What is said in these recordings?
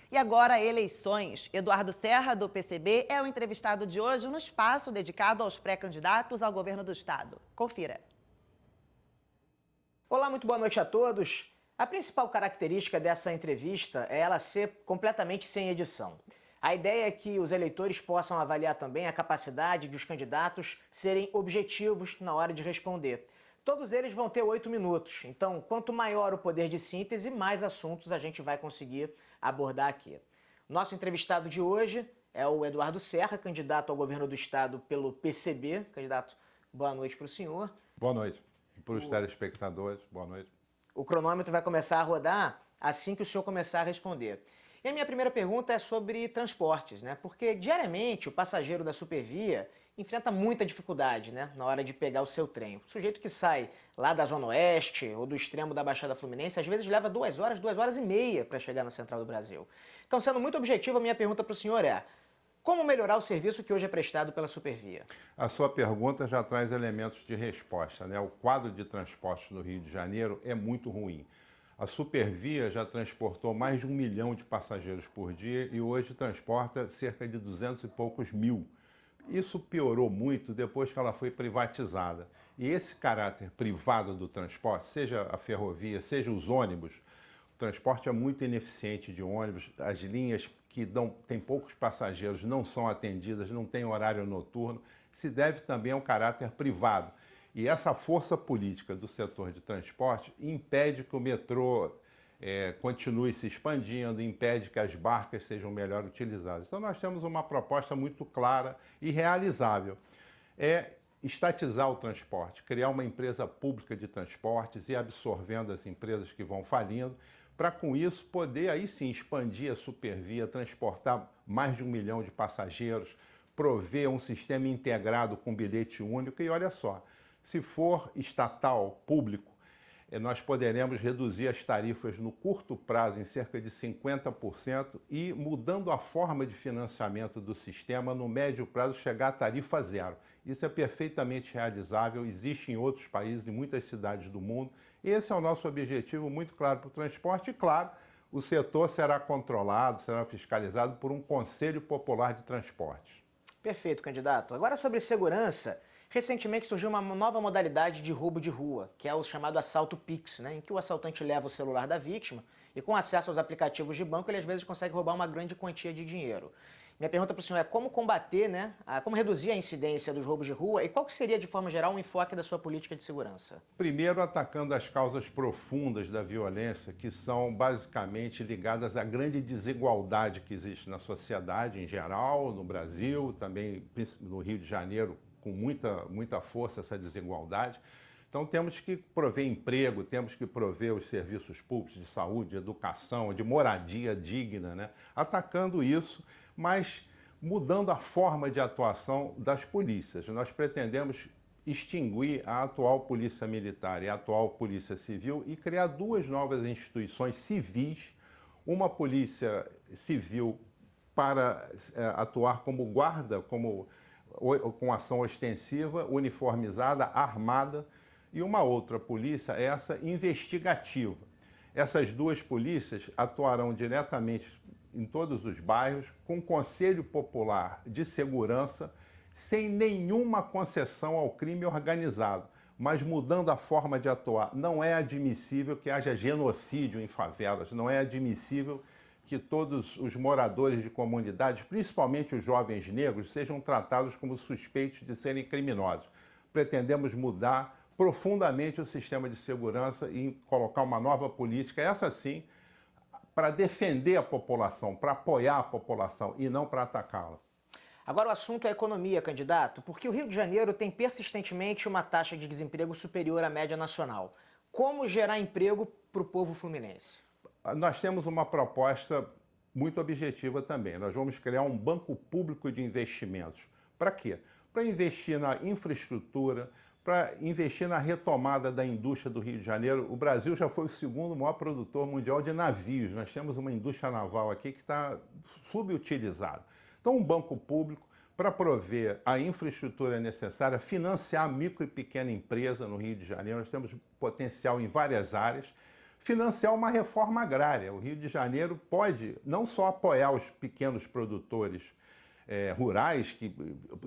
E agora, eleições. Eduardo Serra, do PCB, é o entrevistado de hoje no espaço dedicado aos pré-candidatos ao governo do estado. Confira. Olá, muito boa noite a todos. A principal característica dessa entrevista é ela ser completamente sem edição. A ideia é que os eleitores possam avaliar também a capacidade dos candidatos serem objetivos na hora de responder. Todos eles vão ter 8 minutos, então quanto maior o poder de síntese, mais assuntos a gente vai conseguir abordar aqui. Nosso entrevistado de hoje é o Eduardo Serra, candidato ao governo do estado pelo PCB. Candidato, boa noite para o senhor. Boa noite. Para os telespectadores, boa noite. O cronômetro vai começar a rodar assim que o senhor começar a responder. E a minha primeira pergunta é sobre transportes, né? Porque diariamente o passageiro da Supervia enfrenta muita dificuldade, né, na hora de pegar o seu trem. O sujeito que sai lá da Zona Oeste ou do extremo da Baixada Fluminense, às vezes leva 2 horas e meia para chegar na Central do Brasil. Então, sendo muito objetivo, a minha pergunta para o senhor é: como melhorar o serviço que hoje é prestado pela Supervia? A sua pergunta já traz elementos de resposta, né? O quadro de transporte no Rio de Janeiro é muito ruim. A Supervia já transportou mais de 1 milhão de passageiros por dia e hoje transporta cerca de 200 e poucos mil. Isso piorou muito depois que ela foi privatizada. E esse caráter privado do transporte, seja a ferrovia, seja os ônibus, o transporte é muito ineficiente de ônibus, as linhas que têm poucos passageiros não são atendidas, não tem horário noturno, se deve também ao caráter privado. E essa força política do setor de transporte impede que o metrô continue se expandindo, impede que as barcas sejam melhor utilizadas. Então nós temos uma proposta muito clara e realizável. É estatizar o transporte, criar uma empresa pública de transportes e absorvendo as empresas que vão falindo, para com isso poder aí sim expandir a Supervia, transportar mais de 1 milhão de passageiros, prover um sistema integrado com bilhete único. E olha só, se for estatal, público, nós poderemos reduzir as tarifas no curto prazo em cerca de 50% e, mudando a forma de financiamento do sistema, no médio prazo chegar à tarifa zero. Isso é perfeitamente realizável, existe em outros países, em muitas cidades do mundo. Esse é o nosso objetivo muito claro para o transporte e, claro, o setor será controlado, será fiscalizado por um Conselho Popular de Transportes. Perfeito, candidato. Agora sobre segurança. Recentemente surgiu uma nova modalidade de roubo de rua, que é o chamado assalto Pix, né, em que o assaltante leva o celular da vítima e, com acesso aos aplicativos de banco, ele às vezes consegue roubar uma grande quantia de dinheiro. Minha pergunta para o senhor é como combater, né, como reduzir a incidência dos roubos de rua e qual que seria, de forma geral, o enfoque da sua política de segurança? Primeiro, atacando as causas profundas da violência, que são basicamente ligadas à grande desigualdade que existe na sociedade em geral, no Brasil, também no Rio de Janeiro, com muita força essa desigualdade. Então temos que prover emprego, temos que prover os serviços públicos de saúde, de educação, de moradia digna, né? Atacando isso, mas mudando a forma de atuação das polícias. Nós pretendemos extinguir a atual Polícia Militar e a atual Polícia Civil e criar 2 novas instituições civis, uma Polícia Civil para atuar como guarda, com ação ostensiva, uniformizada, armada, e uma outra polícia, essa investigativa. Essas 2 polícias atuarão diretamente em todos os bairros, com Conselho Popular de Segurança, sem nenhuma concessão ao crime organizado, mas mudando a forma de atuar. Não é admissível que haja genocídio em favelas, não é admissível que todos os moradores de comunidades, principalmente os jovens negros, sejam tratados como suspeitos de serem criminosos. Pretendemos mudar profundamente o sistema de segurança e colocar uma nova política, essa sim, para defender a população, para apoiar a população e não para atacá-la. Agora o assunto é economia, candidato, porque o Rio de Janeiro tem persistentemente uma taxa de desemprego superior à média nacional. Como gerar emprego para o povo fluminense? Nós temos uma proposta muito objetiva também. Nós vamos criar um banco público de investimentos. Para quê? Para investir na infraestrutura, para investir na retomada da indústria do Rio de Janeiro. O Brasil já foi o 2º maior produtor mundial de navios. Nós temos uma indústria naval aqui que está subutilizada. Então, um banco público para prover a infraestrutura necessária, financiar a micro e pequena empresa no Rio de Janeiro. Nós temos potencial em várias áreas. financiar uma reforma agrária. O Rio de Janeiro pode não só apoiar os pequenos produtores rurais, que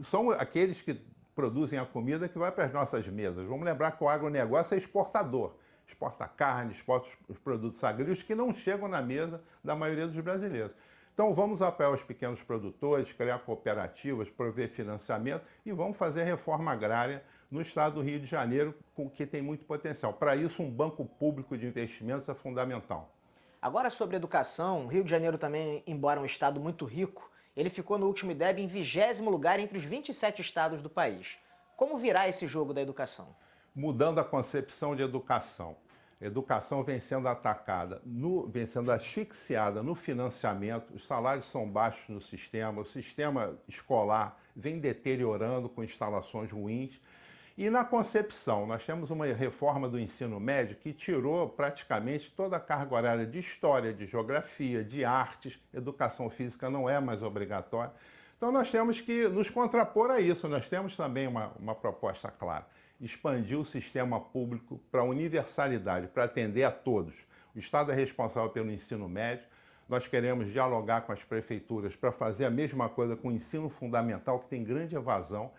são aqueles que produzem a comida que vai para as nossas mesas. Vamos lembrar que o agronegócio é exportador. Exporta carne, exporta os produtos agrícolas que não chegam na mesa da maioria dos brasileiros. Então vamos apoiar os pequenos produtores, criar cooperativas, prover financiamento e vamos fazer reforma agrária no estado do Rio de Janeiro, que tem muito potencial. Para isso, um banco público de investimentos é fundamental. Agora, sobre educação, o Rio de Janeiro também, embora um estado muito rico, ele ficou no último IDEB em 20º lugar entre os 27 estados do país. Como virá esse jogo da educação? Mudando a concepção de educação. A educação vem sendo atacada, vem sendo asfixiada no financiamento, os salários são baixos no sistema, o sistema escolar vem deteriorando com instalações ruins. E na concepção, nós temos uma reforma do ensino médio que tirou praticamente toda a carga horária de história, de geografia, de artes, educação física não é mais obrigatória. Então nós temos que nos contrapor a isso, nós temos também uma proposta clara. Expandir o sistema público para a universalidade, para atender a todos. O Estado é responsável pelo ensino médio, nós queremos dialogar com as prefeituras para fazer a mesma coisa com o ensino fundamental, que tem grande evasão,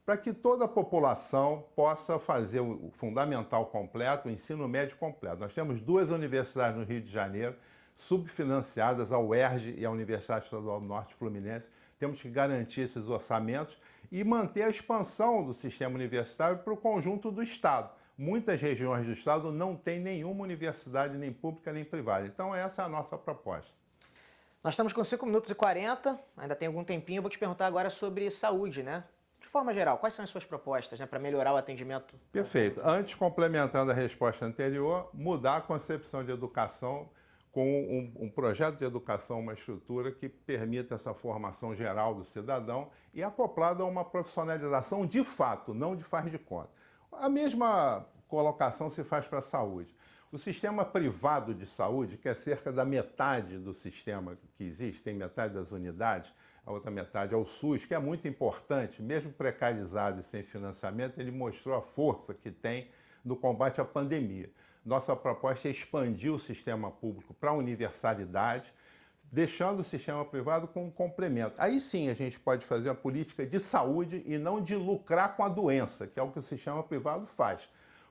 para que toda a população possa fazer o fundamental completo, o ensino médio completo. Nós temos 2 universidades no Rio de Janeiro, subfinanciadas, a UERJ e a Universidade Estadual do Norte Fluminense. Temos que garantir esses orçamentos e manter a expansão do sistema universitário para o conjunto do Estado. Muitas regiões do Estado não têm nenhuma universidade, nem pública, nem privada. Então, essa é a nossa proposta. Nós estamos com 5 minutos e 40, ainda tem algum tempinho. Eu vou te perguntar agora sobre saúde, né? De forma geral, quais são as suas propostas, né, para melhorar o atendimento? Perfeito. Antes, complementando a resposta anterior, mudar a concepção de educação com um projeto de educação, uma estrutura que permita essa formação geral do cidadão e acoplada a uma profissionalização de fato, não de faz de conta. A mesma colocação se faz para a saúde. O sistema privado de saúde, que é cerca da metade do sistema que existe, tem metade das unidades, a outra metade é o SUS, que é muito importante, mesmo precarizado e sem financiamento, ele mostrou a força que tem no combate à pandemia. Nossa proposta é expandir o sistema público para a universalidade, deixando o sistema privado com um complemento. Aí sim a gente pode fazer uma política de saúde e não de lucrar com a doença, que é o que o sistema privado faz.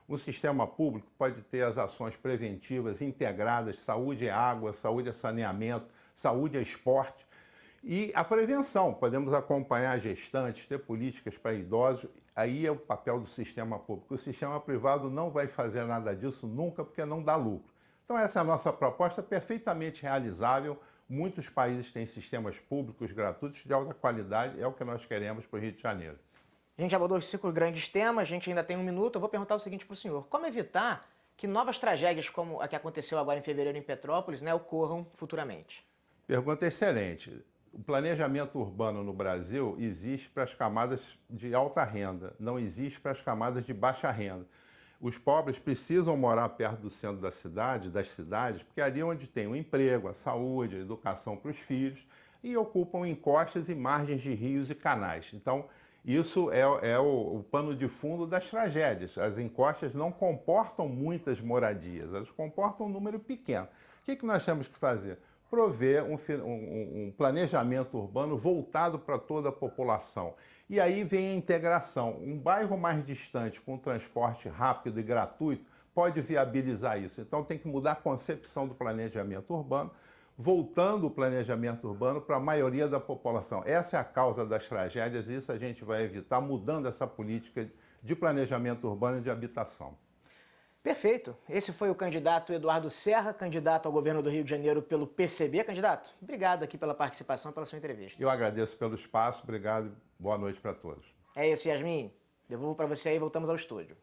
O sistema público pode ter as ações preventivas integradas, saúde é água, saúde é saneamento, saúde é esporte. E a prevenção, podemos acompanhar gestantes, ter políticas para idosos, aí é o papel do sistema público. O sistema privado não vai fazer nada disso nunca, porque não dá lucro. Então essa é a nossa proposta, perfeitamente realizável. Muitos países têm sistemas públicos gratuitos de alta qualidade, é o que nós queremos para o Rio de Janeiro. A gente abordou os 5 grandes temas, a gente ainda tem 1 minuto. Eu vou perguntar o seguinte para o senhor: como evitar que novas tragédias como a que aconteceu agora em fevereiro em Petrópolis, né, ocorram futuramente? Pergunta excelente. O planejamento urbano no Brasil existe para as camadas de alta renda, não existe para as camadas de baixa renda. Os pobres precisam morar perto do centro da cidade, das cidades, porque é ali onde tem o emprego, a saúde, a educação para os filhos, e ocupam encostas e margens de rios e canais. Então, isso é o pano de fundo das tragédias. As encostas não comportam muitas moradias, elas comportam um número pequeno. O que nós temos que fazer? Prover um planejamento urbano voltado para toda a população. E aí vem a integração. Um bairro mais distante, com transporte rápido e gratuito, pode viabilizar isso. Então tem que mudar a concepção do planejamento urbano, voltando o planejamento urbano para a maioria da população. Essa é a causa das tragédias e isso a gente vai evitar mudando essa política de planejamento urbano e de habitação. Perfeito. Esse foi o candidato Eduardo Serra, candidato ao governo do Rio de Janeiro pelo PCB. Candidato, obrigado aqui pela participação, pela sua entrevista. Eu agradeço pelo espaço, obrigado e boa noite para todos. É isso, Yasmin. Devolvo para você aí e voltamos ao estúdio.